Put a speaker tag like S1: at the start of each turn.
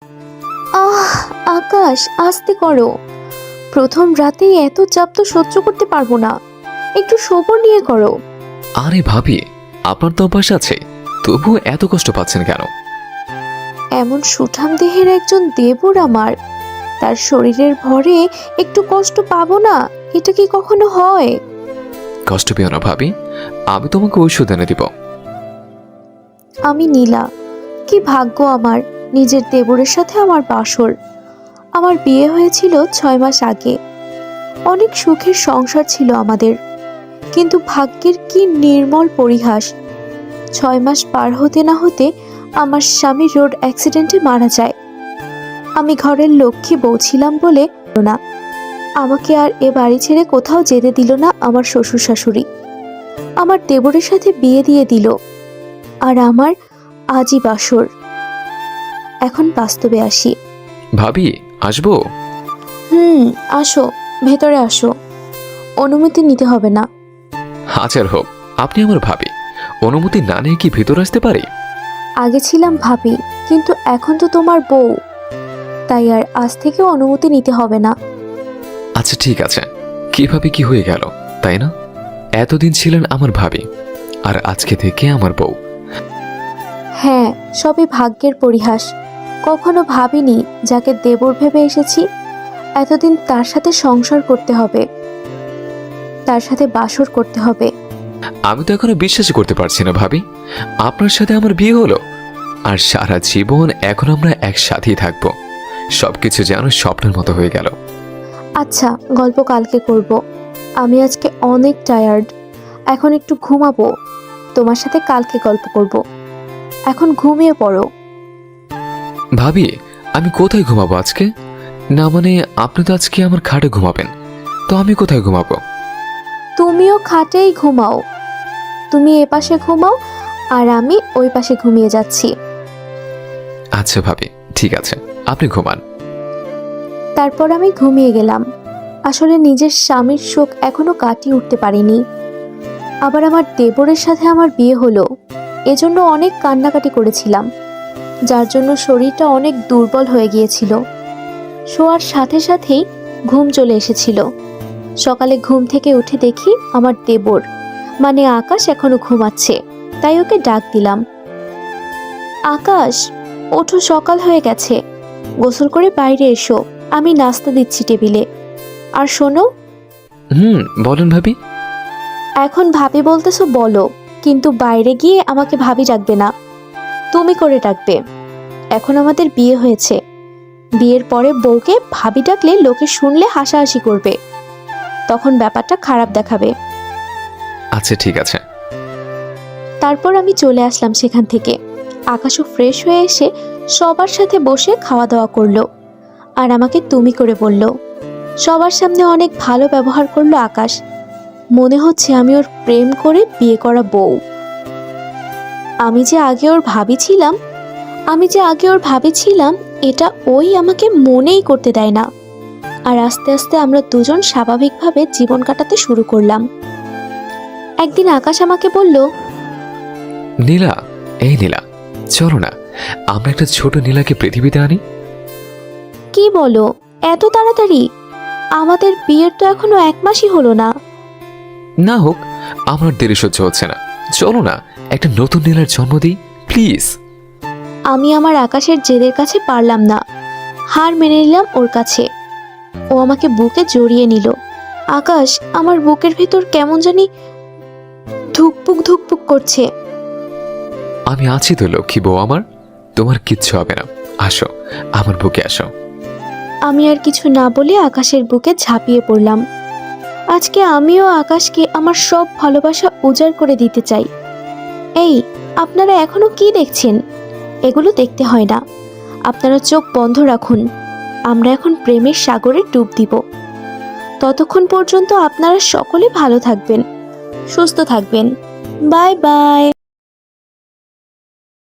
S1: আহ আকাশ, আস্তে করো। প্রথম রাতেই এত চাপ তো সহ্য করতে পারবো না। একটু সবর নিয়ে করো।
S2: আরে ভাবি, আপনার তো অভ্যাস আছে, তবুও এত কষ্ট পাচ্ছেন কেন?
S1: এমন সুঠাম দেহের একজন দেবর আমার, তার শরীরের ভরে একটু কষ্ট পাবো না? এটা কি কখনো হয়?
S2: কষ্ট পেও না ভাবি, আমি তোমাকে ঔষধ এনে দিব।
S1: আমি নীলা। কি ভাগ্য আমার, নিজের দেবরের সাথে আমার বাসর। আমার বিয়ে হয়েছিল 6 মাস আগে। অনেক সুখের সংসার ছিল আমাদের, কিন্তু ভাগ্যের কি নির্মল পরিহাস। 6 মাস পার হতে না হতে আমার স্বামী রোড অ্যাক্সিডেন্টে মারা যায়। আমি ঘরের লক্ষ্মী বউ ছিলাম বলে না, আমাকে আর এ বাড়ি ছেড়ে কোথাও যেতে দিল না আমার শ্বশুর শাশুড়ি। আমার দেবরের সাথে বিয়ে দিয়ে দিল, আর আমার আজই বাসর। এখন বাস্তবে আসি।
S2: ভাবি, আসবো?
S1: আসো, ভেতরে আসো। অনুমতি নিতে হবে না।
S2: হাজার হোক, আপনি আমার ভাবি, অনুমতি না নিয়ে কি ভিতর আসতে পারি?
S1: আগে ছিলাম ভাবি, কিন্তু এখন তো তোমার বউ, তাই আর আজ থেকে অনুমতি নিতে হবে না।
S2: আচ্ছা ঠিক আছে, কিভাবে কি হয়ে গেল, তাই না? এতদিন ছিলেন আমার ভাবি, আর আজকে থেকে আমার বউ।
S1: হ্যাঁ, সবই ভাগ্যের পরিহাস। কখনো ভাবিনি যাকে দেবর ভেবে এসেছি, এতদিন তার সাথে সংসার করতে হবে, তার সাথে বাসর করতে হবে।
S2: আমি তো এখনো বিশ্বাসই করতে পারছি না ভাবি, আপনার সাথে আমার বিয়ে হলো, আর সারা জীবন এখন আমরা একসাথেই থাকবো। সবকিছু যেন স্বপ্নের মতো হয়ে গেল।
S1: আচ্ছা, গল্প কালকে করব। আমি আজকে অনেক টায়ার্ড, এখন একটু ঘুমাবো। তোমার সাথে কালকে গল্প করব। এখন ঘুমিয়ে পড়ো।
S2: ভাবি, আমি কোথায় ঘুমাবো আজকে? না মানে, আপনি তো আজকে আমার খাটে ঘুমাবেন, তো আমি কোথায় ঘুমাবো?
S1: তুমিও খাটেই ঘুমাও। তুমি এ পাশে ঘুমাও, আর আমি ওই পাশে ঘুমিয়ে যাচ্ছি।
S2: আচ্ছা ভাবি, ঠিক আছে, আপনি ঘুমান।
S1: তারপর আমি ঘুমিয়ে গেলাম। আসলে নিজের স্বামীর শোক এখনো কাটিয়ে উঠতে পারিনি। আবার আমার দেবরের সাথে আমার বিয়ে হলো, এজন্য অনেক কান্নাকাটি করেছিলাম, যার জন্য শরীরটা অনেক দুর্বল হয়ে গিয়েছিল। শোয়ার সাথে সাথেই ঘুম চলে এসেছিল। সকালে ঘুম থেকে উঠে দেখি আমার দেবর মানে আকাশ এখনো ঘুমাচ্ছে, তাই ওকে ডাক দিলাম। আকাশ, ওঠো, সকাল হয়ে গেছে। গোসল করে বাইরে এসো, আমি নাস্তা দিচ্ছি টেবিলে। আর শোনো,
S2: বলেন ভাবি।
S1: এখন ভাবি বলতেছো বলো, কিন্তু বাইরে গিয়ে আমাকে ভাবি ডাকবে না, তুমি করে ডাকবে। এখন আমাদের বিয়ে হয়েছে, বিয়ের পরে বউকে ভাবি ডাকলে লোকে শুনলে হাসাহাসি করবে, তখন ব্যাপারটা খারাপ দেখাবে।
S2: আচ্ছা ঠিক আছে।
S1: তারপর আমি চলে আসলাম সেখান থেকে। আকাশও ফ্রেশ হয়ে এসে সবার সাথে বসে খাওয়া দাওয়া করলো, আর আমাকে তুমি করে বলল। সবার সামনে অনেক ভালো ব্যবহার করলো আকাশ। মনে হচ্ছে আমি ওর প্রেম করে বিয়ে করা বউ। আমি যে আগে ওর ভাবি ছিলাম, এটা ওই আমাকে মনেই করতে দেয় না। আর আস্তে আস্তে আমরা দুজন স্বাভাবিকভাবে জীবন কাটাতে শুরু করলাম। একদিন আকাশ আমাকে বলল,
S2: নীলা, এই নীলা, চলো না আমরা একটা ছোট নীলাকে পৃথিবীতে আনি।
S1: কি বলো, এত তাড়াতাড়ি? আমাদের বিয়ের তো এখনো 1 মাসই হলো না।
S2: না হোক, আমার দেরি সহ্য হচ্ছে না, চলো না একটা নতুন নীলার জন্ম দিই প্লিজ।
S1: আমি আমার আকাশের জেদের কাছে পারলাম না, হার মেনে নিলাম ওর কাছে। ও আমাকে বুকে জড়িয়ে নিল। আকাশ, আমার বুকের ভেতর কেমন জানি ধুকপুক ধুকপুক করছে।
S2: আমি আছি তো লক্ষ্মী বউ আমার, তোমার কিচ্ছু হবে না, আসো আমার বুকে আসো।
S1: আমি আর কিছু না বলে আকাশের বুকে ঝাঁপিয়ে পড়লাম। আজকে আমিও আকাশকে আমার সব ভালোবাসা উজাড় করে দিতে চাই। এই, আপনারা এখনো কি দেখছেন? এগুলো দেখতে হয় না, আপনারা চোখ বন্ধ রাখুন। আমরা এখন প্রেমের সাগরে ডুব দিব। ততক্ষণ পর্যন্ত আপনারা সকলে ভালো থাকবেন, সুস্থ থাকবেন। Bye bye.